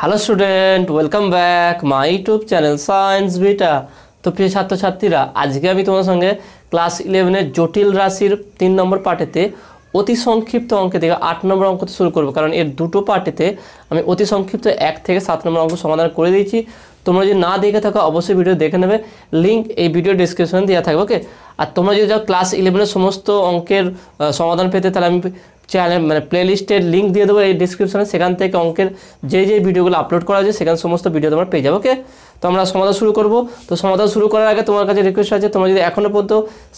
Hello student, welcome back my YouTube channel science beta. তো প্রিয় ছাত্রছাত্রীরা, আজকে আমি তোমার সঙ্গে ক্লাস 11-এর জটিল রাশির 3 নম্বর পার্টেতে অতি সংক্ষিপ্ত অঙ্ক থেকে 8 নম্বর অঙ্কতে শুরু করব, কারণ এর দুটো পার্টেতে আমি অতি সংক্ষিপ্ত 1 থেকে 7 নম্বর অঙ্ক সমাধান করে দিয়েছি। তোমরা যদি না দেখে থাকো অবশ্যই ভিডিও দেখে নেবে, লিঙ্ক এই ভিডিও ডিসক্রিপশনে দেওয়া থাকবে। ওকে, আর তোমরা যদি যাও ক্লাস 11-এর সমস্ত অঙ্কের সমাধান পেতে, তাহলে আমি চ্যানেল প্লেলিস্টের লিঙ্ক দিয়ে দেবো এই ডিসক্রিপশনে। সেখান থেকে অঙ্কের যে ভিডিওগুলো আপলোড করা হয়েছে সেখানে সমস্ত ভিডিও তোমরা পেয়ে যাবে। ওকে, তো আমরা সমাধান শুরু করব। তো সমাধান শুরু করার আগে তোমার কাছে রিকোয়েস্ট আছে, তোমরা যদি এখনও পর্যন্ত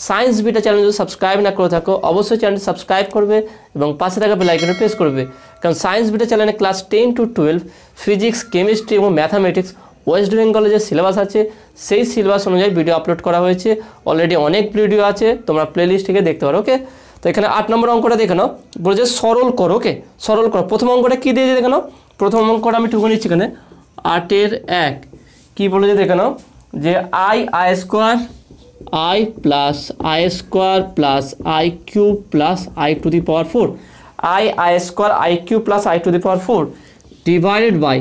সায়েন্স বিটা চ্যানেল যদি সাবস্ক্রাইব না করে থাকো অবশ্যই চ্যানেলটি সাবস্ক্রাইব করবে এবং পাশে থাকা বেল আইকনে প্রেস করবে, কারণ সায়েন্স বিটা চ্যানেলে ক্লাস 10 to 12 ফিজিক্স, কেমিস্ট্রি এবং ম্যাথামেটিক্স ওয়েস্ট বেঙ্গলে যে সিলেবাস আছে সেই সিলেবাস অনুযায়ী ভিডিও আপলোড করা হয়েছে। অলরেডি অনেক ভিডিও আছে, তোমরা প্লেলিস্ট থেকে দেখতে পারো। ওকে, তো এখানে 8 নম্বর অঙ্কটা দেখে নাও, বলেছে সরল করো। ওকে, সরল করো। প্রথম অঙ্কটা কী দিয়েছে দেখে নাও। প্রথম অঙ্কটা আমি টুকু নিচ্ছি এখানে 8-এর 1 কী বলেছে দেখে নাও, যে i square i plus i square plus i cube plus i to the power 4, i square i cube plus i to the power 4 by i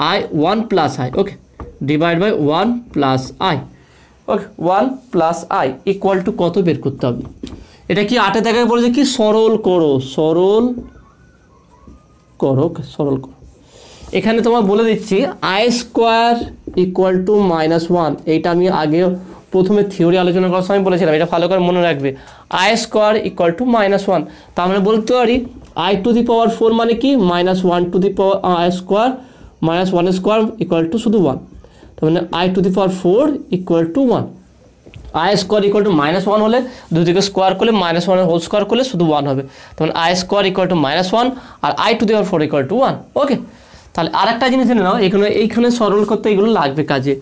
আই 1 plus i. Okay, divide by 1 plus i. Okay, 1 plus i equal to কত বের করতে হবে। এটা কি 8-এ দেখায় বলেছে কি সরল করো, সরল করো। সরল করো। এখানে তোমার বলে দিচ্ছি আই স্কোয়ার ইকুয়াল টু -1। এইটা আমি আগে প্রথমে থিওরি আলোচনা করার সময় বলেছিলাম, এটা ভালো করে মনে রাখবে। আই স্কোয়ার ইকুয়াল টু -1, তার মানে বলতে পারি আই টু দি পাওয়ার 4 মানে কি -1 two the power I square -1 square equal two শুধু 1, তার মানে I to the power 4 equal to 1। I square equal to -1 হলে দুদিকে স্কোয়ার করলে -1 হোল স্কোয়ার করলে শুধু 1 হবে, তখন আই স্কোয়ার ইকুয়াল টু -1 আর i to the power 4 equal to 1। Okay, তাহলে আরেকটা জিনিস জেনে নাও, এইখানে সরল করতে এগুলো লাগবে কাজে।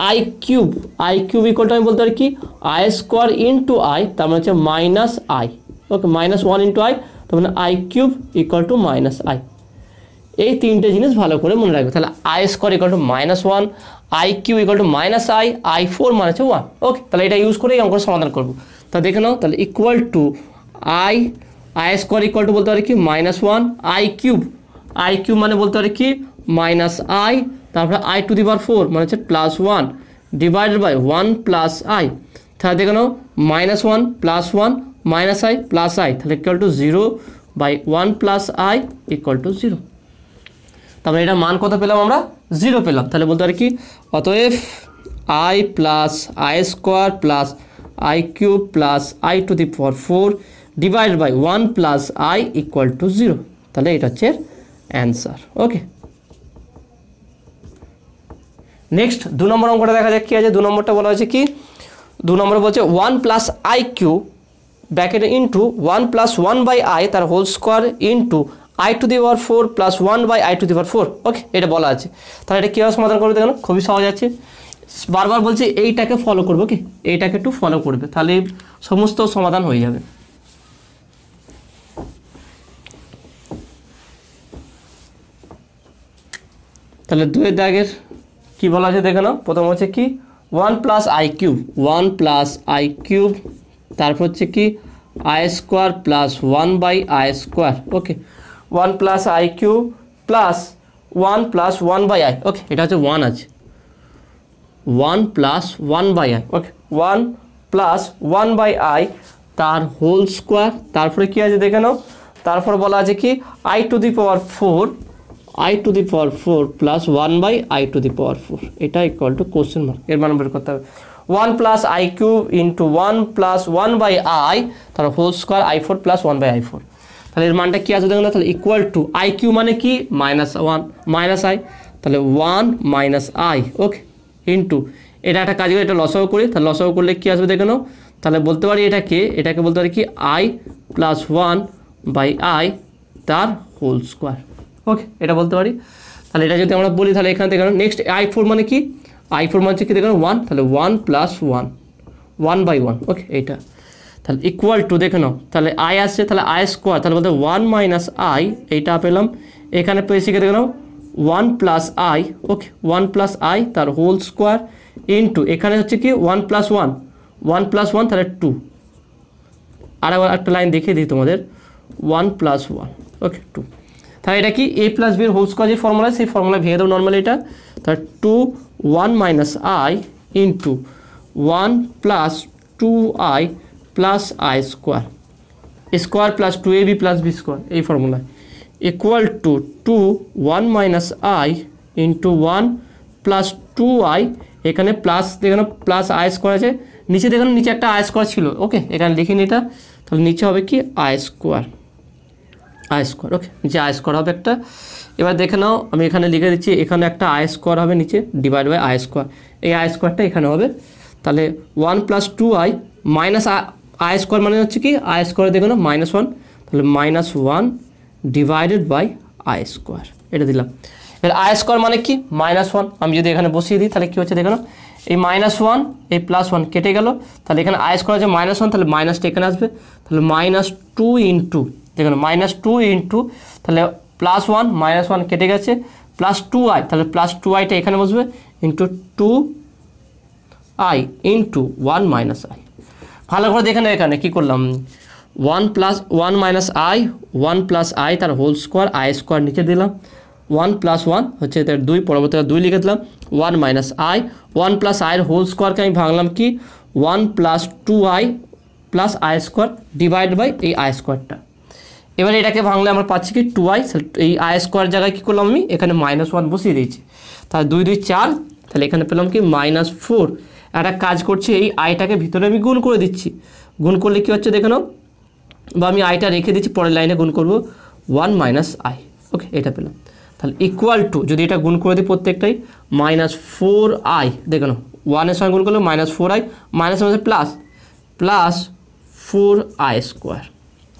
আই কিউব ইকুয়াল টু আমি বলতে পারি কি আই স্কোয়ার ইন্টু আই, তার মানে হচ্ছে minus i. Okay, -1 into i, তার মানে i cube equal to minus i. এই তিনটে জিনিস ভালো করে মনে রাখবে। তাহলে i square equal to -1, i cube equal to minus i 4 মানে হচ্ছে 1। ওকে, তাহলে এটা ইউজ করে এই অঙ্কের সমাধান করবো। তা দেখে নাও, তাহলে equal two I square equal to বলতে পারি কি -1, আই কিউব মানে বলতে পারি কি মাইনাস আই, তারপরে আই টু দি পাওয়ার 4 মানে হচ্ছে +1 ডিভাইডেড বাই 1 প্লাস আই। তাহলে দেখে নাও -1 +1 মাইনাস আই প্লাস আই, তাহলে equal to 0 by 1 plus i equal to 0। তারপরে এটা মান কত পেলাম আমরা? 0 পেলাম। তাহলে বলতে পারি কি অতএব i plus i square plus i cube plus i to the power 4 divide by 1 plus i equal to 0। তাহলে এটা হচ্ছে অ্যান্সার। ওকে, নেক্সট 2 নম্বর অঙ্কটা দেখা যাক কি আছে। 2 নম্বরটা বলা হয়েছে কি, 2 নম্বরে বলছে 1 প্লাস আই কিউব ব্র্যাকেটে ইন্টু 1 প্লাস 1 বাই আই তার whole square into i to the power 4 plus 1 by i to the power 4। Okay, এটা বলা আছে। তাহলে এটা কীভাবে সমাধান করবে দেখুন, খুবই সহজ আছে। বারবার বলছে এইটাকে ফলো করবে। ওকে, এইটাকে একটু ফলো করবে, তাহলে সমস্ত সমাধান হয়ে যাবে। তাহলে 2 দাগের কী বলা আছে দেখে নাও। প্রথম হচ্ছে কি 1 প্লাস আই কিউব, তারপর হচ্ছে কি i square plus 1 by i square. Okay, 1 plus i cube plus 1 plus 1 by i. Okay, এটা হচ্ছে 1 আছে, 1 plus 1 by i. Okay, 1 plus 1 by i তার হোল স্কোয়ার, তারপরে কী আছে দেখে নাও। তারপর বলা আছে কি i to the power 4 plus 1 by i to the power 4, এটা ইকুয়াল টু কোশ্চেন মার্ক। এর মান বের করতে হবে 1 plus i cube into 1 plus 1 by i তার whole square i4 plus 1 by i4। তাহলে এর মানটা কী আছে দেখুন, তাহলে ইকুয়াল টু আই কিউ মানে কি -1 মাইনাস আই, তাহলে 1 মাইনাস আই। ওকে, ইন্টু এটা একটা কাজ করে এটা লসাগু করি, তাহলে লসাগু করলে কী আসবে দেখে নাও। তাহলে বলতে পারি এটাকে বলতে পারি কি আই প্লাস 1 বাই আই তার হোল স্কোয়ার। ওকে, এটা বলতে পারি। তাহলে এটা যদি আমরা বলি তাহলে এখান থেকে নেক্সট i4 মানে কি, i4 মানে হচ্ছে কি দেখুন 1, তাহলে 1 প্লাস 1 বাই 1। ওকে, এইটা তাহলে ইকুয়াল টু দেখে নাও, তাহলে আই আসছে, তাহলে আই স্কোয়ার, তাহলে বলতে 1 মাইনাস আই, এইটা পেলাম। এখানে পেয়ে শিখে দেখে নাও 1 plus i. Okay, 1 plus i তার হোল স্কোয়ার ইন্টু এখানে হচ্ছে কি 1 প্লাস 1 তাহলে 2। আর একটা লাইন দেখিয়ে দিই তোমাদের, 1 প্লাস 1। ওকে, 2। তাহলে এটা কি এ প্লাস বির হোল স্কোয়ার যে ফর্মুলা সেই ফর্মুলা ভেঙে দেবো নর্মালি এটা। তাহলে 2 1 minus i into 1 plus 2i plus i square square plus 2ab plus B square এই formula equal to 2 1 minus i into 1 plus 2i, এখানে প্লাস দেখুন প্লাস আই স্কোয়ার আছে, নিচে দেখুন নিচে একটা আই স্কোয়ার ছিল, ওকে এখানে লিখিনি এটা, তাহলে নিচে হবে কি আই স্কোয়ার ওকে, নিচে আই স্কোয়ার হবে একটা। এবার দেখে নাও আমি এখানে লিখে দিচ্ছি, এখানে একটা আই স্কোয়ার হবে নিচে ডিভাইড বাই আই স্কোয়ার, এই আই স্কোয়ারটা এখানে হবে। তাহলে 1 plus 2i minus i square মানে হচ্ছে কি আই স্কোয়ার দেখো না -1, তাহলে -1 ডিভাইডেড বাই আই স্কোয়ার, এটা দিলাম। এবার আই স্কোয়ার মানে কি -1, আমি যদি এখানে বসিয়ে দিই তাহলে কী হচ্ছে দেখো না, এই -1 এই +1 কেটে গেল, তাহলে এখানে আই স্কোয়ার আছে -1, তাহলে মাইনাসটা এখানে আসবে, তাহলে -2 ইন্টু দেখুন -2 ইন্টু তাহলে +1 -1 কেটে গেছে প্লাস 2i, তাহলে প্লাস 2iটা এখানে বসবে into 2i into 1 minus I. ভালো করে দেখে নাও এখানে কী করলাম, 1 plus 1 minus i 1 plus i তার হোল স্কোয়ার আই স্কোয়ার নিচে দিলাম, 1 প্লাস 1 হচ্ছে তার 2, পরবর্তীতে 2 লিখে দিলাম, 1 মাইনাস আই 1 প্লাস আইয়ের হোল স্কোয়ারকে আমি ভাঙলাম কি 1 plus 2i plus i square divide by এই আই স্কোয়ারটা। এবার এটাকে ভাঙলে আমরা পাচ্ছি কি 2i, এই আই স্কোয়ার জায়গায় কী করলাম আমি এখানে -1 বসিয়ে দিয়েছি, তাহলে 2 2 4, তাহলে এখানে পেলাম কি -4। একটা কাজ করছি এই আইটাকে ভিতরে আমি গুণ করে দিচ্ছি, গুণ করলে কী হচ্ছে দেখে নাও, বা আমি আইটা রেখে দিচ্ছি পরের লাইনে গুণ করব 1 মাইনাস আই, ওকে এটা পেলাম। তাহলে ইকুয়াল টু যদি এটা গুণ করে দিই প্রত্যেকটাই -4i, দেখে নাও 1-এর সঙ্গে গুণ করলে -4i মাইনাস মাঝে প্লাস প্লাস 4i স্কোয়ার,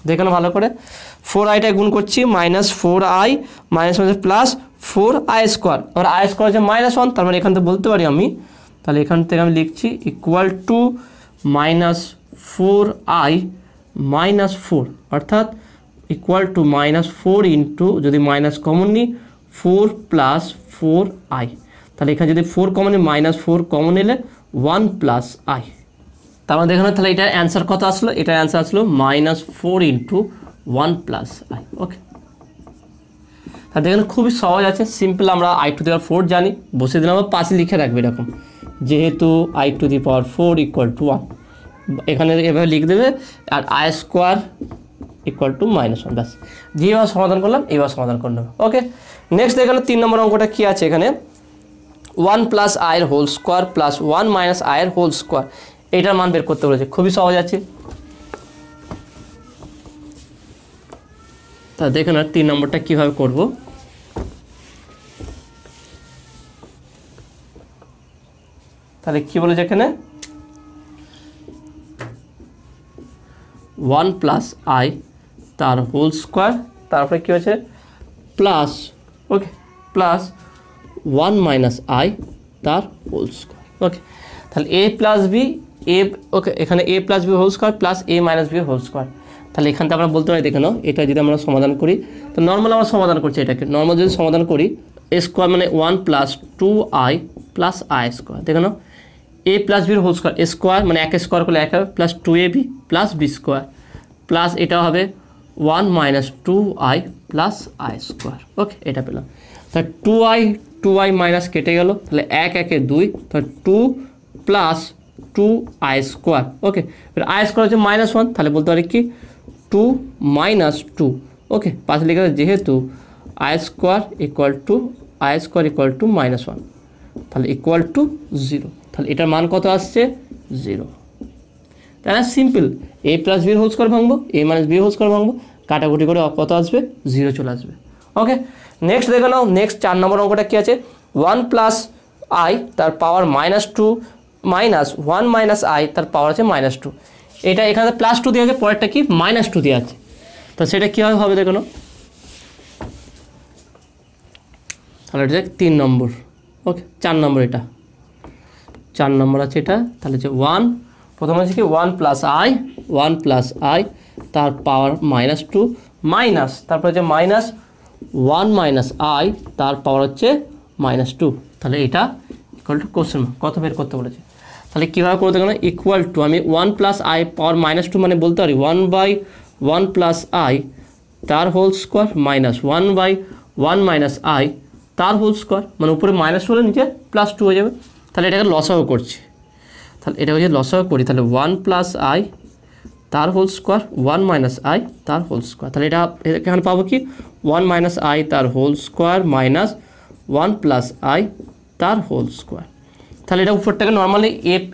দেখে নাও ভালো করে 4iটায় গুণ করছি -4i মাইনাস মাঝে প্লাস 4i স্কোয়ার, আর আই স্কোয়ার হচ্ছে -1, তার মানে এখান থেকে বলতে পারি আমি, তাহলে এখান থেকে আমি লিখছি ইকুয়াল টু -4i -4, অর্থাৎ ইকুয়াল টু -4 ইন্টু যদি মাইনাস কমন নিই 4 প্লাস 4i, তাহলে এখানে যদি 4 কমন নিই -4 কমন নিলে 1 প্লাস আই, তার মানে দেখুন তাহলে এটার অ্যান্সার কত আসলো, এটার অ্যান্সার আসলো -4 ইন্টু 1 প্লাস আই, ওকে। তাহলে দেখুন খুবই সহজ আছে, সিম্পল, আমরা i⁴ জানি, বসে দিলাম আমার পাশে লিখে রাখবে এরকম, যেহেতু i⁴ ইকুয়াল টু 1, এখানে এভাবে লিখে দেবে, আর আই স্কোয়ার ইকুয়াল টু -1, ব্যাস, যেভাবে সমাধান করলাম এইভাবে সমাধান করে নেবো, ওকে। নেক্সট এখানে 3 নম্বর অঙ্কটা কী আছে, এখানে 1 প্লাস আইয়ের হোল স্কোয়ার প্লাস 1 মাইনাস আইয়ের হোল স্কোয়ার, এইটার মান বের করতে বলেছে, খুবই সহজ আছে। তা দেখে না 3 নম্বরটা কীভাবে করব, তাহলে কী বলেছে এখানে 1 প্লাস আই তার হোল স্কোয়ার, তারপরে কী হচ্ছে plus, okay, plus 1 minus i তার হোল স্কোয়ার, ওকে। তাহলে A plus B A, okay, এখানে A plus B whole square plus A minus B whole square, তাহলে এখান থেকে আমরা বলতে পারি দেখে নাও, এটা যদি আমরা সমাধান করি, তো নর্মাল আমরা সমাধান করছি এটাকে, নর্মাল যদি সমাধান করি এ স্কোয়ার মানে 1 plus 2i plus i square, দেখে নাও এ প্লাস বির হোল স্কোয়ার স্কোয়ার মানে 1 স্কোয়ার করলে 1 হবে plus 2ab plus B square plus এটা হবে 1 minus 2i plus i square, okay এটা পেলাম। তাহলে 2i মাইনাস কেটে গেল, তাহলে 1 1 2, তাহলে 2 প্লাস 2i স্কোয়ার, ওকে। এবার আই স্কোয়ার হচ্ছে -1, তাহলে বলতে পারি কি 2 মাইনাস 2, ওকে, পাশে লিখে যেহেতু আই স্কোয়ার ইকুয়াল টু -1, তাহলে ইকুয়াল টু 0, তাহলে এটার মান কত আসছে 0, তাই না, সিম্পল, এ প্লাস বির হোল স্কোয়ার ভাঙবো, এ মাইনাস বি হোল স্কোয়ার ভাঙবো, কাটাকুটি করে কত আসবে 0 চলে আসবে, ওকে। নেক্সট দেখে নাও, নেক্সট 4 নম্বর অঙ্কটা কী আছে, 1 প্লাস আই তার পাওয়ার -2 মাইনাস 1 মাইনাস আই তার পাওয়ার আছে -2, এটা এখানে +2 দেওয়া আছে, পরেরটা কি -2 দেওয়া আছে, তো সেটা কীভাবে হবে দেখো, তাহলে এটা 3 নম্বর, ওকে। 4 নম্বর, এটা 4 নম্বর আছে এটা, তাহলে যে 1 প্রথমে আছে কি 1 প্লাস আই তার পাওয়ার -2 মাইনাস তারপরে যে -1 মাইনাস আই তার পাওয়ার হচ্ছে -2, তাহলে এটা ইকুয়াল টু কোশ্চেন কত বের করতে বলেছে, তাহলে কীভাবে করতে গেলে ইকুয়াল টু আমি 1 প্লাস আই পাওয়ার -2 মানে বলতে পারি 1/1 প্লাস আই তার whole square minus 1/1 minus i তার হোল স্কোয়ার, মানে উপরে মাইনাস হলে নিচে +2 হয়ে যাবে। তাহলে এটাকে লসাগু করছি, তাহলে এটা যদি লসাগু করি তাহলে 1 + i তার হোল স্কোয়ার 1 - i তার হোল স্কোয়ার। তাহলে এটা এখানে পাবো কি 1 - i তার হোল স্কোয়ার মাইনাস 1 + i তার হোল স্কোয়ার। তাহলে এটা উপরটাকে normally a -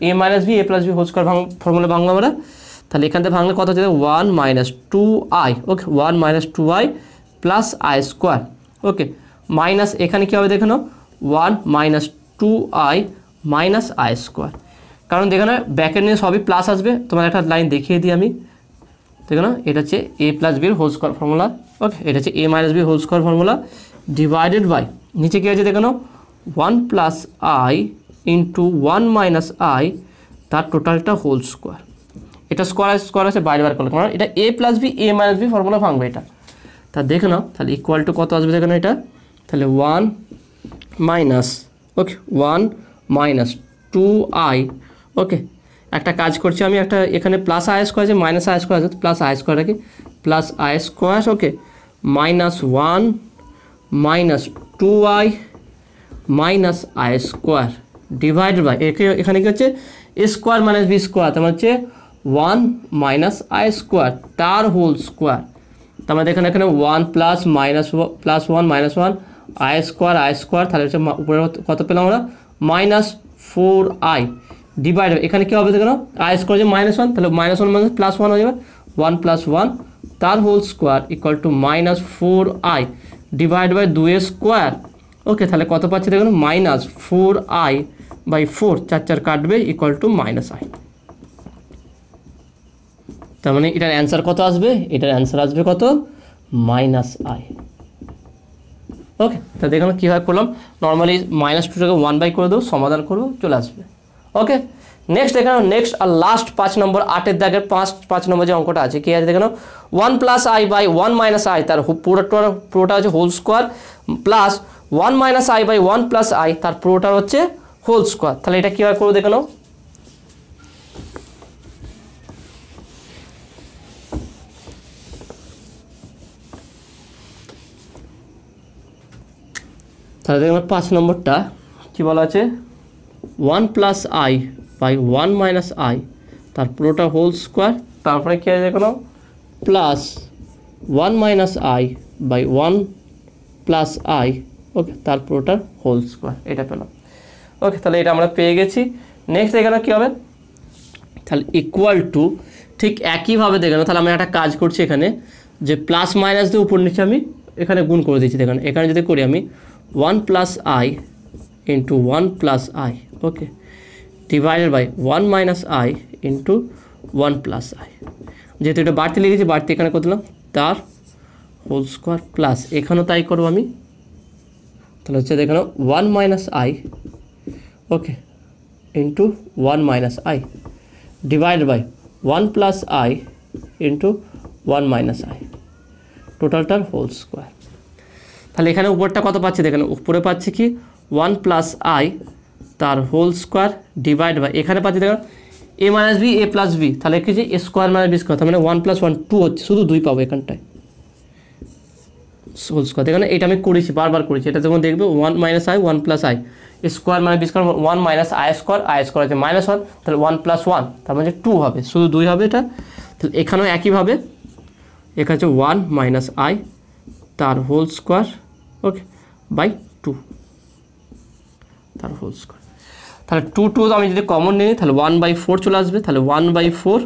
b a + b whole square formula ভাঙবো আমরা। তাহলে এখান থেকে ভাঙলে কত হচ্ছে 1 - 2i, okay 1 - 2i + i square, okay minus এখানে কী হবে দেখে নাও 1 - 2i - i স্কোয়ার। কারণ দেখে নাও ব্যাকের নিয়ে সবই প্লাস আসবে, তোমার একটা লাইন দেখিয়ে দিই আমি, দেখে নাও এটা হচ্ছে a + b whole square formula, okay এটা হচ্ছে a - b whole square formula divided by নিচে কী আছে দেখে নাও 1 + i ইন্টু 1 - i তার টোটালটা হোল স্কোয়ার। এটা স্কোয়ার আছে বাইরে বার করলে, কারণ এটা a + b a - b formula ভাঙবে এটা। তা দেখে নাও তাহলে ইকুয়াল টু কত আসবে দেখে নাও এটা, তাহলে 1 ওকে 1 - 2i, ওকে একটা কাজ করছি আমি, একটা এখানে প্লাস আই স্কোয়ার আছে মাইনাস আই স্কোয়ার আছে, প্লাস আই স্কোয়ার রাখি plus i square, okay -1 - 2i - i square divided by এখানে কি হচ্ছে a স্কোয়ার - b স্কোয়ার, তার মানে হচ্ছে 1 - i স্কোয়ার তার হোল স্কোয়ার। তার মানে এখানে 1 + -1 -1 i স্কোয়ার, তাহলে হচ্ছে উপরে কত পেলাম আমরা -4i ডিভাইড, এখানে কী হবে দেখো আই স্কোয়ার যে -1, তাহলে -1 - +1 হয়ে যাবে 1 + 1 তার whole square equal to -4i divide by 2 square, okay তাহলে কত পাচ্ছি দেখুন -4i/4, 4 4 কাটবে ইকুয়াল টু -i। তার মানে এটার অ্যান্সার কত আসবে, এটার অ্যান্সার আসবে কত -i, ওকে। তা দেখুন কীভাবে করলাম, নর্মালি -2টাকে 1/, করে দেবো, সমাধান করবো, চলে আসবে, ওকে। নেক্সট এখানে নেক্সট আর লাস্ট 5 নম্বর 8-এর দাগের 5 নম্বর যে অঙ্কটা আছে, কি আছে দেখে নাও 1 + i/1 - i তার পুরোটা হচ্ছে whole square plus 1 - i/1 + i তার পুরোটা হচ্ছে হোল স্কোয়ার। তাহলে এটা কীভাবে করবো দেখে নাও, তাহলে দেখুন 5 নম্বরটা কী বলা আছে 1 + i/1 - i তার পুরোটা হোল স্কোয়ার, তারপরে কী আছে দেখো নাও প্লাস 1 - i/1 + i, ওকে তার পুরোটার হোল স্কোয়ার, এটা পেলাম, ওকে। তাহলে এটা আমরা পেয়ে গেছি। নেক্সট এখানে কী হবে, তাহলে ইকুয়াল টু ঠিক একইভাবে দেখে নাও, তাহলে আমি একটা কাজ করছি এখানে যে প্লাস মাইনাস দিয়ে উপর নিচে আমি এখানে গুণ করে দিচ্ছি, দেখেন এখানে যদি করি আমি 1 + i into 1 + i, okay divided by 1 - i into 1 + i, যেহেতু এটা বাড়তি লিখেছি বাড়তি এখানে করে দিলাম তার হোল স্কোয়ার প্লাস এখানেও তাই করবো আমি, তাহলে হচ্ছে দেখে নাও 1 - i, okay into 1 - i divided by 1 + i into 1 - i টোটালটার হোল স্কোয়ার। তাহলে এখানে উপরটা কত পাচ্ছি দেখেন, উপরে পাচ্ছি কি 1 + i তার হোল স্কোয়ার ডিভাইড বাই এখানে পাচ্ছি দেখেন a - b a + b, তাহলে কি যে a স্কোয়ার - b স্কোয়ার, তার মানে 1 + 1 2 হচ্ছে, শুধু 2 পাবো এখানটায় হোল স্কোয়ার। দেখেন এটা আমি করেছি, বারবার করেছি, এটা যখন দেখবে 1 - i 1 + i square - b square 1 - i square হচ্ছে -1, তাহলে 1 + 1 তার মানে 2 হবে, শুধু 2 হবে এটা। তাহলে এখানেও একইভাবে এখানে হচ্ছে 1 - i তার হোল স্কোয়ার, ওকে বাই 2 তার হোল স্কোয়ার। তাহলে 2 আমি যদি কমন নিই তাহলে 1/4 চলে আসবে, তাহলে 1/4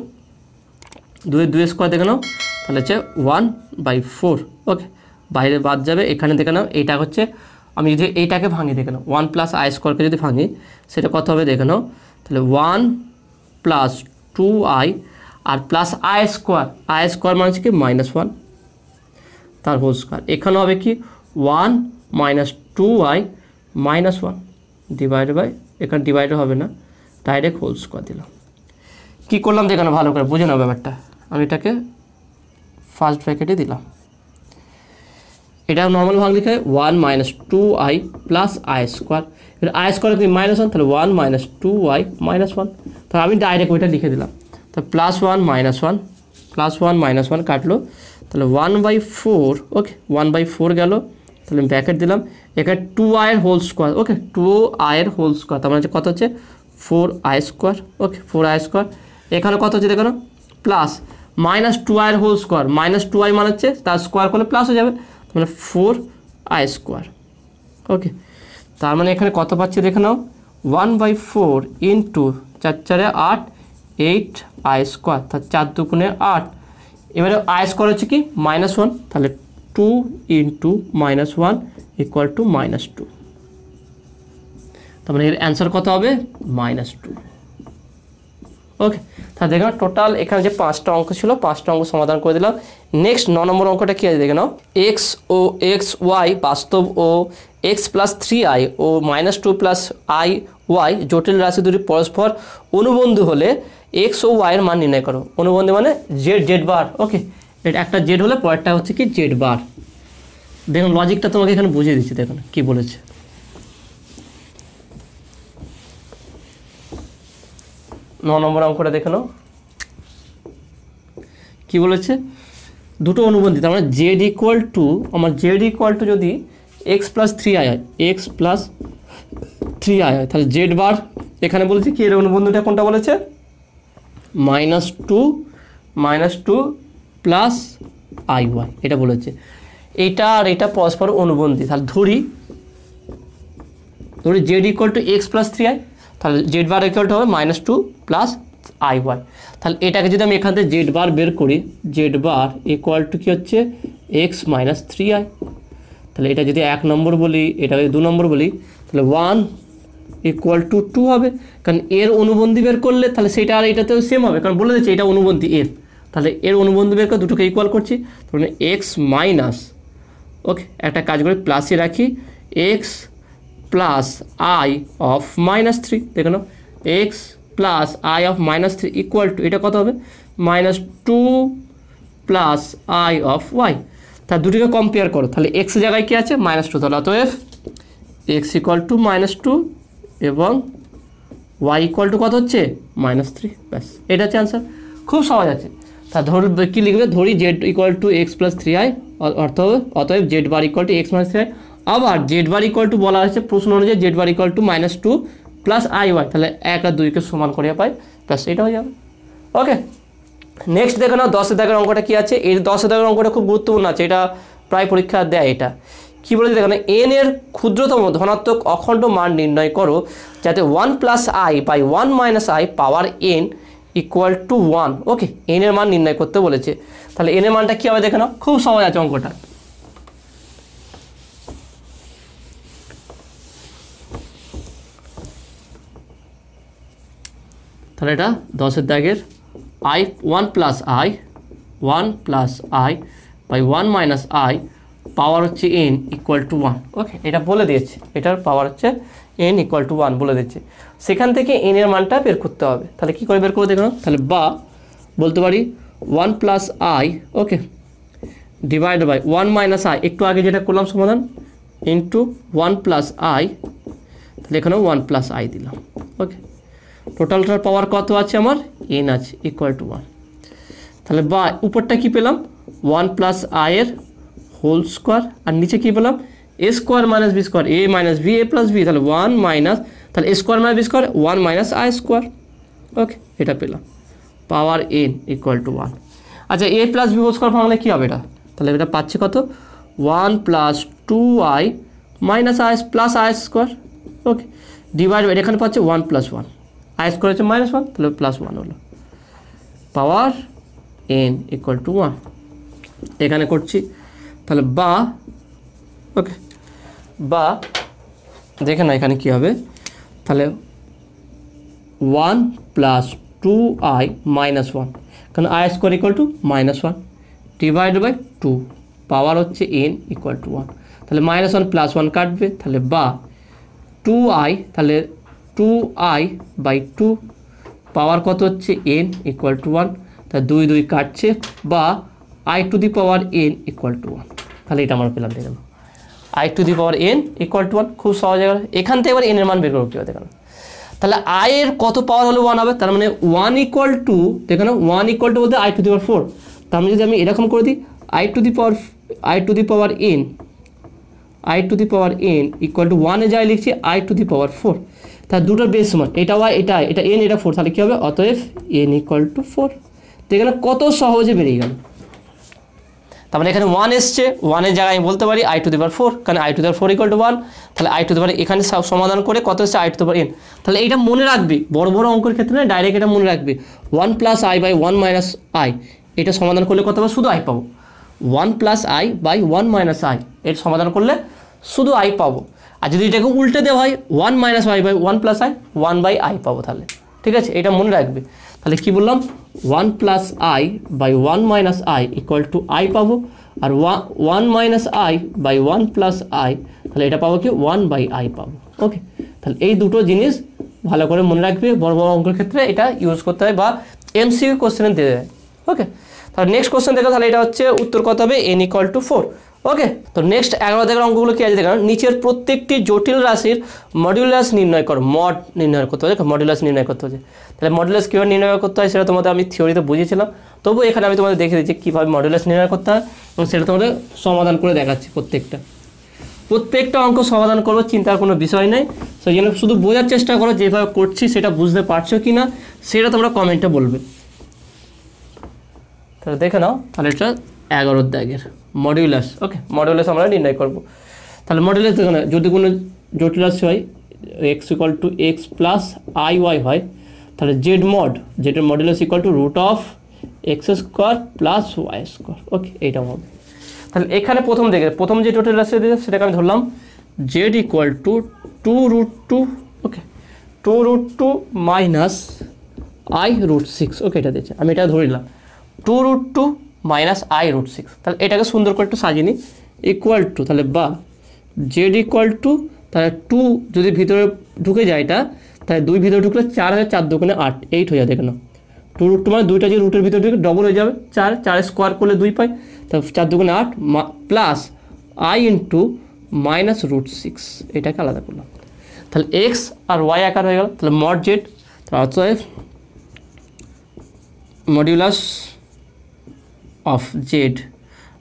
2 স্কোয়ার দেখে নাও, তাহলে হচ্ছে 1/4, ওকে বাইরে বাদ যাবে, এখানে দেখে নাও এইটা হচ্ছে আমি যদি এইটাকে ভাঙি দেখে নাও 1 + i স্কোয়ারকে যদি ভাঙি সেটা কত হবে দেখে নাও, তাহলে 1 + 2i R plus i square মানে হচ্ছে কি -1 তার হোল স্কোয়ার, এখানে হবে কি 1 - 2i -1 ডিভাইড বাই এখানে ডিভাইড হবে না ডাইরেক্ট হোল স্কোয়ার দিলাম। কী করলাম দেখানো ভালো করে বুঝে নাও ব্যাপারটা, আমি এটাকে ফার্স্ট ব্র্যাকেটে দিলাম, এটা নর্মাল ভাগ লিখে 1 - 2i + i স্কোয়ার, এবার i স্কোয়ার -1 তাহলে 1 - 2i -1, তাহলে আমি ডাইরেক্ট ওইটা লিখে দিলাম, তো +1 - 1 +1 - 1 কাটলো, তাহলে 1/4, ওকে 1/4 গেল, তাহলে আমি ব্র্যাকেট দিলাম, এখানে 2i এর হোল স্কোয়ার, ওকে 2i এর হোল স্কোয়ার, তার মানে কত হচ্ছে 4i স্কোয়ার, ওকে 4i স্কোয়ার। এখানে কত হচ্ছে দেখো না, প্লাস -2i এর হোল স্কোয়ার, -2i মানে হচ্ছে তার স্কোয়ার করলে প্লাস হয়ে যাবে, মানে 4i স্কোয়ার, ওকে। তার মানে এখানে কত পাচ্ছি দেখে নাও, 1/4 ইন্টু 4 4 8, 8i স্কোয়ার, তার 4 2 8। এবারে i স্কোয়ার হচ্ছে কি -1, তাহলে 2 ইন্টু -1 ইকুয়াল টু -2, তার মানে এর অ্যান্সার কত হবে -2, ওকে। তাহলে দেখো টোটাল এখানে যে 5টা অঙ্ক ছিল 5টা অঙ্ক সমাধান করে দিলাম। নেক্সট 9 নম্বর অঙ্কটা কি আছে দেখে নাও, x ও xy বাস্তব ও x + 3i ও -2 + iy জটিল রাশি দুটি পরস্পর অনুবন্ধী হলে x ও y এর মান নির্ণয় করো। অনুবন্ধী মানে z বার, ওকে। এটা একটা z হলে পরেরটা হচ্ছে কি z বার। দেখুন লজিকটা তোমাকে এখানে বুঝিয়ে দিচ্ছি, দেখুন কি বলেছে। 9 নম্বর অঙ্কটা দেখে নাও কি বলেছে, দুটো অনুবন্ধী, তার মানে z ইকুয়াল টু, আমার z ইকুয়াল টু যদি x + 3i হয়, x + 3i হয়, তাহলে z বার এখানে বলেছে কি এর অনুবন্ধীটা কোনটা বলেছে, -2 + iy এটা বলেছে। এটা আর এটা পরস্পর অনুবন্ধী, তাহলে ধরি z equal to x + 3i, তাহলে z বার ইকুয়াল টু হবে -2 + iy। তাহলে এটাকে যদি আমি এখান থেকে z বার বের করি, z বার ইকুয়াল টু কি হচ্ছে x - 3i, তাহলে এটা যদি 1 নম্বর বলি, এটা যদি 2 নম্বর বলি, তাহলে 1 = 2 হবে, কারণ এর অনুবন্ধী বের করলে তাহলে সেটা আর এটাতেও সেম হবে, কারণ বলে দিচ্ছে এটা অনুবন্ধী এর, তাহলে এর অনুবন্ধী বের করে দুটোকে ইকুয়াল করছি, তাহলে x মাইনাস, ওকে একটা কাজ করে প্লাসে রাখি, x + i of -3, দেখো না x + i of -3 equal to এটা কত হবে -2 + i of y। তার দুটোকে কম্পেয়ার করো, তাহলে x জায়গায় কি আছে -2, তাহলে অতএব x = -2 এবং y = কত হচ্ছে -3, ব্যাস এটা হচ্ছে অ্যান্সার। খুব সহজ আছে। তা ধরো কি লিখবে, ধরি z = x + 3i, অতএব z বার = x - 3i। আবার z বার = বলা হয়েছে প্রশ্ন অনুযায়ী z বার = -2 + iy, তাহলে 1 আর 2 কে সমান করে পাই, ব্যাস এটা হয়ে যাবে, ওকে। নেক্সট দেখো না 10 দাগের অঙ্কটা কি আছে, এই 10 দাগের অঙ্কটা খুব গুরুত্বপূর্ণ আছে, এটা প্রায় পরীক্ষা দেয়। এটা কি বলেছে দেখো না, n এর ক্ষুদ্রতম ধনাত্মক অখণ্ড মান নির্ণয় করো যাতে 1 + i/1 - i power n = 1, okay. n এর মান নির্ণয় করতে বলেছে, তাহলে n এর মানটা কি হবে দেখে নাও, খুব সহজ আছে অঙ্কটা। তাহলে এটা 10 দাগের i1 + i/1 - i পাওয়ার হচ্ছে n = 1, ওকে। এটা বলে দিয়েছে, এটার পাওয়ার হচ্ছে n = 1 বলে দিচ্ছে, সেখান থেকে n এর মানটা বের করতে হবে। তাহলে কি করে বের করবো দেখুন, তাহলে বা বলতে পারি 1 + i, okay, divide by 1 - i, একটু আগে যেটা করলাম সমাধান, ইন্টু 1 + i, তাহলে এখানেও 1 + i দিলাম, ওকে। টোটালটার পাওয়ার কত আছে আমার, n আছে =1। তাহলে বা উপরটা কি পেলাম 1 + i এর হোল স্কোয়ার, আর নিচে কি পেলাম a² - b² a - b a + b, তাহলে 1 মাইনাস, তাহলে a² - b² 1 - i², ওকে এটা পেলাম, পাওয়ার n = 1। আচ্ছা a + b² ভাঙলে কী হবে এটা, তাহলে এটা পাচ্ছি কত 1 + 2i - i + i², okay, divide by এখানে পাচ্ছে 1 + 1, i² হচ্ছে -1, তাহলে +1 হলো, পাওয়ার n = 1 এখানে করছি। তাহলে বা, ওকে, বা দেখে না এখানে কি হবে, তাহলে 1 + 2i - 1, কারণ i² = -1 ডিভাইড বাই 2, পাওয়ার হচ্ছে n = 1, তাহলে -1 + 1 কাটবে, তাহলে বা 2i, তাহলে 2i/2 পাওয়ার কত হচ্ছে n = 1, তাহলে 2 2 কাটছে, বা i⁴n = 1, তাহলে এটা আমরা পেলাম, দেখুন i⁴n = 1, খুব সহজ হয়ে গেল। এখান থেকে এবার n এর মান বের করতে হবে, দেখুন তাহলে i এর কত পাওয়ার হলে 1 হবে, তার মানে 1 = দেখুন 1 = বলতে i⁴, তার মানে যদি আমি এরকম করে দিই i two the power n equal to 1 এ যাই লিখছি i টু দি পাওয়ার 4, তার দুটোর বেস সমান, এটা y এটা n এটা 4, তাহলে কী হবে, অতএব n ইকুয়াল টু 4। তো এখানে কত সহজে বেরিয়ে গেল। তার মানে এখানে 1 এসছে, 1 এর জায়গায় আমি বলতে পারি i টু দি পাওয়ার 4, কারণ i two the power 4 equal to 1, তাহলে i টু দি পাওয়ার এখানে সমাধান করে কত এসছে i two the power n। তাহলে এটা মনে রাখবি, বড় বড় অঙ্কের ক্ষেত্রে না ডাইরেক্ট এটা মনে রাখবি 1 plus i by 1 minus i, এটা সমাধান করলে কত পাবো, শুধু i পাবো। 1 plus i by 1 minus i এর সমাধান করলে শুধু i পাবো। আর যদি এটাকে উল্টে দেওয়া হয় 1 minus i by 1 plus i 1 by i পাবো। তাহলে ঠিক আছে, এটা মনে রাখবে। তাহলে কি বললাম, 1 plus i by 1 minus i equal to i পাবো, আর 1 minus i by 1 plus i, তাহলে এটা পাবো কি 1 বাই i পাবো। ওকে, তাহলে এই দুটো জিনিস ভালো করে মনে রাখবে, বড় বড় অঙ্কের ক্ষেত্রে এটা ইউজ করতে হয় বা এমসিকিউ কোশ্চেনে দিয়ে দেয়। ওকে, তাহলে নেক্সট কোশ্চেন দেখো, তাহলে এটা হচ্ছে উত্তর কত হবে, n ইকুয়াল টু 4। ওকে, তো নেক্সট 11 দেখেন অঙ্কগুলো কি আছে দেখেন, নিচের প্রত্যেকটি জটিল রাশির মডুলাস নির্ণয় করো, মড নির্ণয় করতে হবে, মডুলাস নির্ণয় করতে হবে। তাহলে মডুলাস কীভাবে নির্ণয় করতে হয় সেটা তোমাদের আমি থিওরিতে বুঝিয়েছিলাম, তবু এখানে আমি তোমাদের দেখে দিচ্ছি কীভাবে মডুলাস নির্ণয় করতে হয়, এবং সেটা তোমাদের সমাধান করে দেখাচ্ছি। প্রত্যেকটা অঙ্ক সমাধান করবো, চিন্তার কোনো বিষয় নেই। সেই জন্য শুধু বোঝার চেষ্টা করো, যেভাবে করছি সেটা বুঝতে পারছো কি না সেটা তোমরা কমেন্টে বলবে। তাহলে দেখে নাও, তাহলে এটা 11 দাগের মডুলাস। ওকে, মডুলাস আমরা নির্ণয় করব। তাহলে মডুলাস দেখো না, যদি কোনো জটিল রাশি হয় X equal to X plus i Y হয়, তাহলে Z modulus equal to root of X square plus Y square. Okay, এইটাও হবে। তাহলে এখানে প্রথম যে জটিল রাশি দিয়েছে সেটাকে আমি ধরলাম z equal to 2 root 2, okay 2 root 2 minus i root 6। Okay, এটা দিয়েছে, আমি এটা ধরে নিলাম 2 রুট 2 মাইনাস আই রুট 6। তাহলে এটাকে সুন্দর করে একটু সাজিয়ে নিই, ইকুয়াল টু, তাহলে বা জেড ইকুয়াল টু, তাহলে 2 যদি ভিতরে ঢুকে যায় এটা, তাহলে 2 ভিতরে ঢুকলে 4 হয়, 4 দুগুণে 8, 8 হয়ে যাবে। দেখে নাও 2 রুট 2 মানে দুইটা যে রুটের ভিতরে ঢুকে ডবল হয়ে যাবে, 4 স্কোয়ার করলে 2 পাই, তাহলে 4 দুগুণে 8 plus i into minus root 6, এটাকে আলাদা করলাম। তাহলে এক্স আর ওয়াই আকার হয়ে গেল। তাহলে মড জেড, অতএব মডিউলাস অফ জেড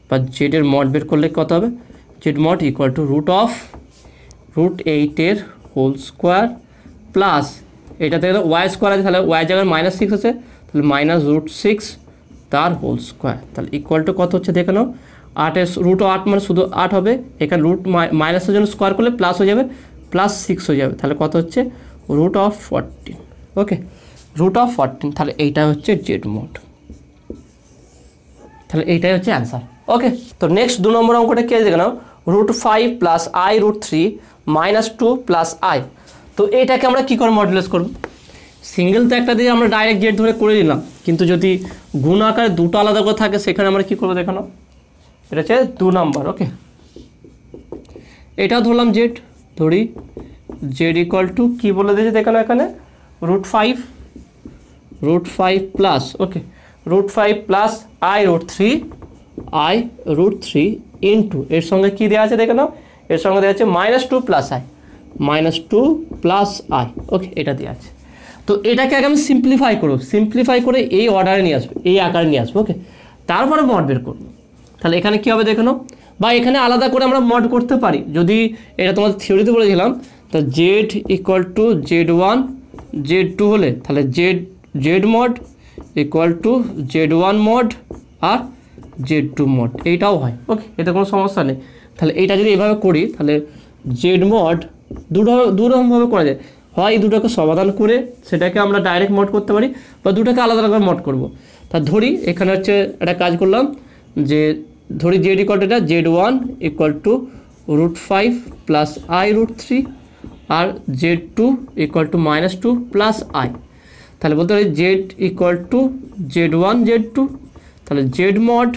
বা জেডের মড বের করলে কত হবে, z mod equal to root 8 whole square plus, এটা থেকে ওয়াই স্কোয়ার আছে, তাহলে ওয়াই জায়গায় মাইনাস 6 আছে, তাহলে মাইনাস রুট 6 তার হোল স্কোয়ার। তাহলে ইকুয়াল টু কত হচ্ছে দেখে নাও, 8 রুট 8 মানে শুধু 8 হবে, এখানে রুট মাইনাসের জন্য স্কোয়ার করলে প্লাস হয়ে যাবে, প্লাস 6 হয়ে যাবে, তাহলে কত হচ্ছে root of 14। Okay, root of 14, তাহলে এইটা হচ্ছে জেড মোড। তাহলে এইটাই হচ্ছে অ্যান্সার। ওকে, তো নেক্সট 2 নম্বর অঙ্কটা কি আছে দেখে নাও, root 5 plus i root 3 minus 2 plus i. তো এইটাকে আমরা কী করে মডুলাস করব, সিঙ্গেল তো একটা দিয়ে আমরা ডাইরেক্ট জেড ধরে করে নিলাম, কিন্তু যদি গুণ আকারে দুটো আলাদা করে থাকে সেখানে আমরা কী করবো দেখে নাও, এটা হচ্ছে 2 নম্বর। ওকে, এটাও ধরলাম জেড, ধরি জেড ইকুয়াল টু কী বলে দিয়েছে দেখে নাও, এখানে root 5 plus, okay root 5 plus i root 3 into এর সঙ্গে কী দেওয়া আছে দেখে নাও, এর সঙ্গে দেওয়া আছে মাইনাস 2 প্লাস আই। ওকে, এটা দেওয়া আছে। তো এটাকে আগে আমি সিম্পলিফাই করে এই অর্ডারে নিয়ে আসবো, এই আকারে নিয়ে আসবো। ওকে, তারপরে মড বের করবো। তাহলে এখানে কী হবে দেখে নাও, বা এখানে আলাদা করে আমরা মড করতে পারি, যদি এটা তোমাদের থিওরিতে বলেছিলাম। তো Z equal to Z1 Z2 হলে তাহলে Z mod equal to Z1 mod আর Z2 মড, এইটাও হয়। ওকে, এতে কোনো সমস্যা নেই। তাহলে এইটা যদি এভাবে করি, তাহলে জেড মড দুরকমভাবে করা যায়, হয় এই দুটোকে সমাধান করে সেটাকে আমরা ডাইরেক্ট মড করতে পারি, বা দুটোকে আলাদা আলাদা মড করবো। তা ধরি এখানে হচ্ছে একটা কাজ করলাম, যে ধরি জেড ইকুয়াল টু এটা Z1 equal to root 5 plus i root 3 আর Z2 equal to minus 2 plus i. তাহলে বলতে পারি Z equal to Z1 Z2, তাহলে Z mod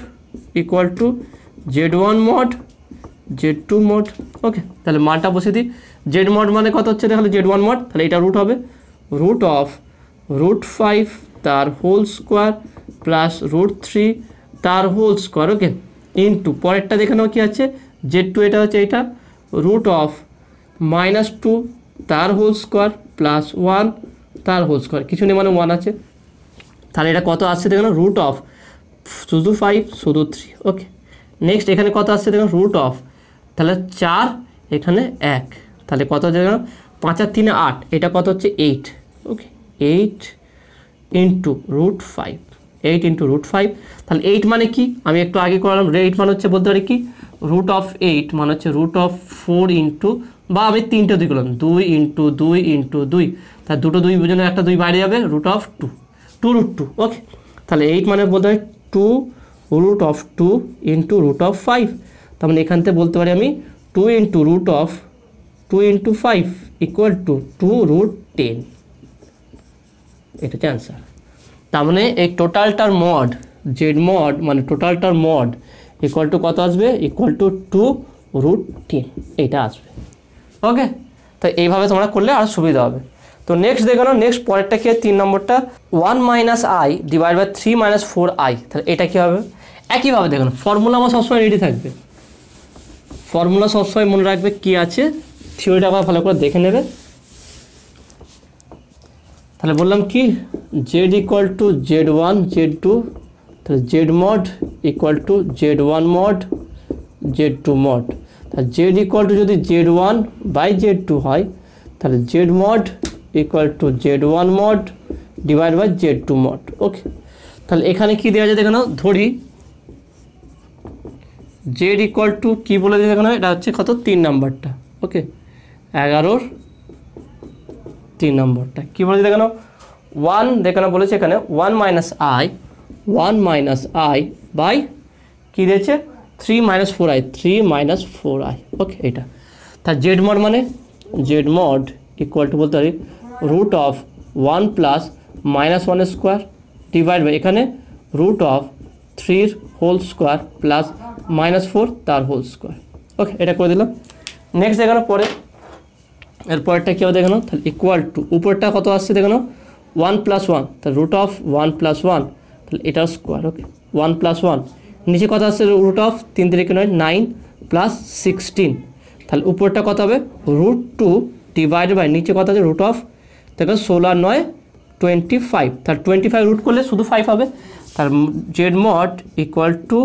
equal to Z1 mod Z2 mod. Okay, তাহলে মানটা বসিয়ে দিই, জেড মড মানে কত হচ্ছে তাহলে Z1 মড, তাহলে এটা রুট হবে রুট অফ রুট 5 তার হোল স্কোয়ার প্লাস রুট 3 তার হোল স্কোয়ার। ওকে, ইন্টু পরেরটা দেখে নাও কী আছে, Z2 এটা হচ্ছে এটা রুট অফ মাইনাস 2 তার হোল স্কোয়ার প্লাস 1 তার হোল স্কোয়ার, কিছু নেই মানে 1 আছে। তাহলে এটা কত আসছে দেখে নাও, রুট অফ শুধু 5 শুধু 3। ওকে, নেক্সট এখানে কত আসছে দেখুন রুট অফ, তাহলে 4 এখানে 1, তাহলে কত হচ্ছে দেখুন 5 আর 3 8, এটা কত হচ্ছে 8। ওকে 8 ইন্টু রুট 5, 8 ইন্টু রুট 5, তাহলে 8 মানে কি আমি একটু আগে করলাম, 8 মানে হচ্ছে বলতে পারি কি রুট অফ 8 মানে হচ্ছে রুট অফ 4 ইন্টু, বা আমি 3টে 2 করলাম 2 ইন্টু 2 ইন্টু 2, তাহলে দুটো 2 বুঝে একটা 2 বাইরে যাবে, রুট অফ 2 রুট 2। ওকে তাহলে 8 মানে বলতে পারি 2 root of 2 into root of 5, তার মানে এখান থেকে বলতে পারি আমি 2 into root of 2 into 5 equal to 2 root 10, এটা হচ্ছে অ্যান্সার। তার মানে এই টোটালটার মড, জেড মড মানে টোটালটার মড ইকুয়াল টু কত আসবে, ইকুয়াল টু 2 রুট 10, এটা আসবে। ওকে তো এইভাবে তোমরা করলে আর সুবিধা হবে। তো নেক্সট দেখো না, নেক্সট পরেরটা কি 3 নম্বরটা 1 minus i divide by 3 minus 4i, তাহলে এটা কী হবে, একইভাবে দেখো না, ফর্মুলা আমার সবসময় রেডি থাকবে, ফর্মুলা সবসময় মনে রাখবে কি আছে, থিওরিটা আবার ভালো করে দেখে নেবে। তাহলে বললাম কি Z equal to Z1 Z2, তাহলে Z mod equal to Z1 mod Z2 mod, তাহলে জেড ইকুয়াল টু যদি Z1 বাই Z2 হয় তাহলে Z mod equal to Z1 mod divide by Z2 mod. Okay তাহলে এখানে কি দেওয়া যায় দেখো না, ধরি জেড ইকুয়াল টু কী বলে দিয়ে দেখো না, এটা হচ্ছে কত 3 নাম্বারটা। ওকে 11 3 নম্বরটা কী বলেছে দেখো 1 দেখো বলেছে এখানে 1 মাইনাস আই বাই কী দিয়েছে 3 minus 4i, 3 minus 4i। Okay এটা তার জেড মড মানে জেড মড ইকুয়াল টু বলতে পারি root of 1 plus minus 1 square divide by এখানে root of 3 whole square plus minus 4 তার হোল স্কোয়ার। ওকে এটা করে দিলাম। নেক্সট দেখানো পরে এরপরটা কী হবে দেখানো, তাহলে ইকুয়াল টু উপরটা কত আসছে দেখানো 1 প্লাস 1, তাহলে রুট অফ 1 প্লাস 1, তাহলে এটার স্কোয়ার। ওকে 1 প্লাস 1, নিচে কত আসছে রুট অফ 3 3 9 প্লাস 16, তাহলে উপরটা কত হবে রুট 2 ডিভাইড বাই নিচে কত আছে রুট অফ দেখো 16 9 25, তাহলে 25 রুট করলে শুধু 5 হবে, তার জেড মড ইকুয়াল টু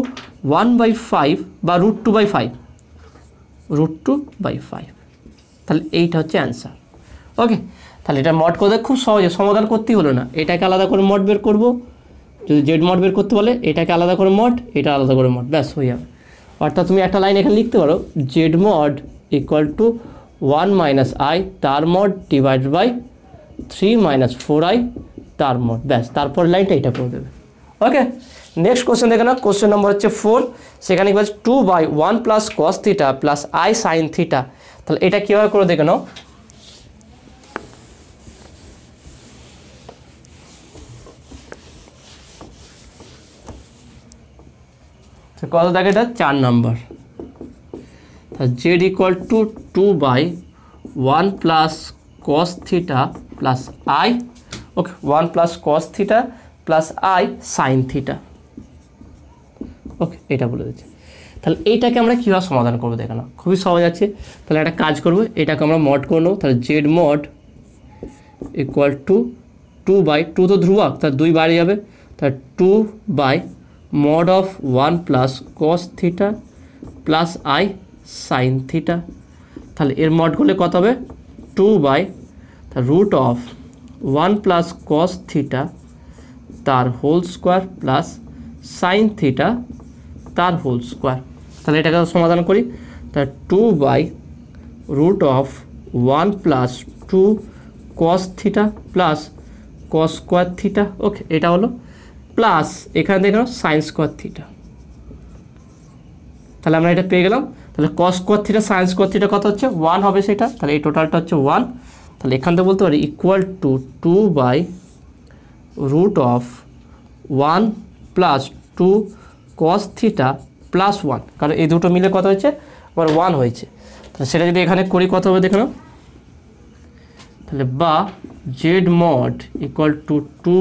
1/5 বা রুট 2/5, রুট 2/5, তাহলে এইটা হচ্ছে অ্যান্সার। ওকে তাহলে এটা মড করতে খুব সহজে, সমাধান করতেই হলো না, এটাকে আলাদা করে মড বের করব, যদি জেড মড বের করতে বলে এটাকে আলাদা করে মড, এটা আলাদা করে মড, ব্যাস হয়ে যাবে। অর্থাৎ তুমি একটা লাইন এখানে লিখতে পারো Z mod equal to 1 minus i তার mod divide by 3 minus 4i তার মড, ব্যাস তারপর লাইনটা এটা করে দেবে। ওকে নেক্সট কোশ্চেন দেখে না, কোশ্চেন নম্বর হচ্ছে 4, সেখানে কি বলছে 2/1 plus cos theta plus i sine theta, তাহলে এটা কীভাবে করে দেখে নাও। কত থাকে এটা 4 নাম্বার, তাহলে Z equal to 2/1 plus cos theta plus i, okay 1 plus cos theta plus i sine theta. Okay এটা বলে দিচ্ছে, তাহলে এইটাকে আমরা কীভাবে সমাধান করবো দেখে না, খুবই সহজ আছে। তাহলে একটা কাজ করবো, এটাকে আমরা মড করে নেবো, তাহলে জেড মড ইকুয়াল টু 2/2 তো ধ্রুবক, তার 2 বাড়িয়ে যাবে, তাহলে 2 mod of 1 plus cos theta plus i sine theta, তাহলে এর মড করলে কত হবে 2 root of 1 plus cos theta তার whole square plus sine theta তার হোল স্কোয়ার। তাহলে এটাকে সমাধান করি, তাহলে 2 root of 1 plus 2 cos theta plus cos square theta, okay এটা হলো প্লাস এখানে দেখো সাইন স্কোয়ার থিটা, তাহলে আমরা এটা পেয়ে গেলাম। তাহলে কস square theta sine square theta কত হচ্ছে 1 হবে সেটা, তাহলে এই টোটালটা হচ্ছে 1, তাহলে এখান থেকে বলতে পারি equal to 2 root of 1 plus 2 cos theta plus 1, কারণ এই দুটো মিলে কত হয়েছে আবার 1 হয়েছে, তাহলে সেটা যদি এখানে করি কত হবে দেখো, তাহলে বা জেড মড ইকুয়াল টু 2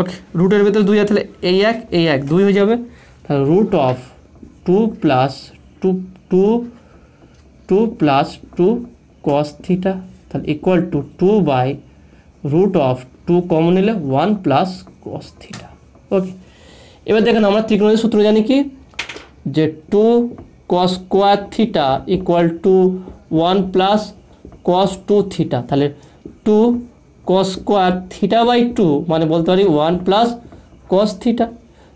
ওকে রুটের ভেতরে 2 আছে, তাহলে এই এক 2 হয়ে যাবে, তাহলে root of 2 plus 2 plus 2 cos theta, তাহলে equal to 2 root of 2 common নিলে 1 প্লাস কস থিটা। ওকে এবার দেখেন আমরা ত্রিকোণমিতির সূত্র জানি কি যে 2 cos square theta equal to 1 plus cos 2 theta, তাহলে 2 cos স্কোয়ার থিটা বাই 2 মানে বলতে পারি 1 প্লাস cos থিটা,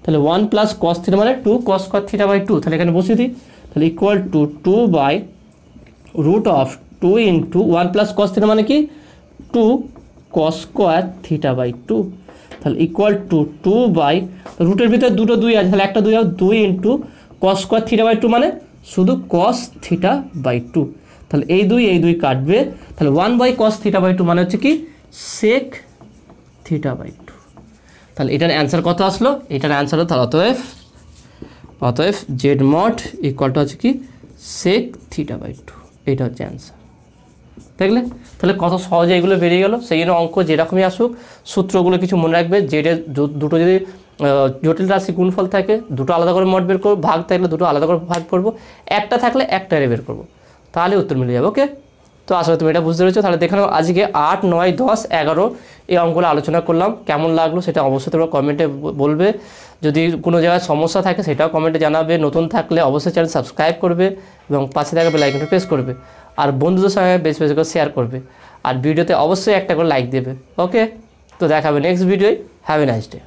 তাহলে 1 প্লাস cos থিটা মানে 2 cos স্কোয়ার থিটা বাই 2, তাহলে এখানে বসিয়ে দিই, তাহলে equal to 2 by root of 2 into 1 plus cos theta মানে কি 2 cos স্কোয়ার থিটা বাই 2, তাহলে ইকুয়াল টু 2 বাই রুটের ভিতরে দুটো 2 আছে, তাহলে একটা 2 হবে 2 into cos square theta by 2 মানে শুধু cos থিটা বাই 2, তাহলে এই 2 কাটবে, তাহলে 1 বাই cos থিটা বাই 2 মানে হচ্ছে কি sec থিটা বাই 2, তাহলে এটার অ্যান্সার কত আসলো, এটার অ্যান্সার হলো তাহলে অতএব জেড মড ইকুয়াল টু হচ্ছে কি sec থিটা বাই 2, এইটা হচ্ছে অ্যান্সার। দেখলে তাহলে কত সহজে এগুলো বেরিয়ে গেল। সেই জন্য অঙ্ক যেরকমই আসুক সূত্রগুলো কিছু মনে রাখবে, জেডের দুটো যদি জটিল রাশি গুণফল থাকে দুটো আলাদা করে মড বের করবো, ভাগ থাকলে দুটো আলাদা করে ভাগ করবো, একটা থাকলে একটা বের করবো, তাহলে উত্তর মিলে যাবে। ওকে, তো আসলে তুমি এটা বুঝতে পেরেছো। তাহলে দেখে নাও আজকে 8, 9, 10, 11 এই অঙ্কগুলো আলোচনা করলাম, কেমন লাগলো সেটা অবশ্যই তোমরা কমেন্টে বলবে, যদি কোনো জায়গায় সমস্যা থাকে সেটাও কমেন্টে জানাবে, নতুন থাকলে অবশ্যই চ্যানেল সাবস্ক্রাইব করবে এবং পাশে থাকা বেল আইকনটা প্রেস করবে, আর বন্ধুদের সঙ্গে বেশি বেশি করে শেয়ার করবে, আর ভিডিওতে অবশ্যই একটা করে লাইক দেবে। ওকে, তো দেখাবে নেক্সট ভিডিওয়। Have a nice day.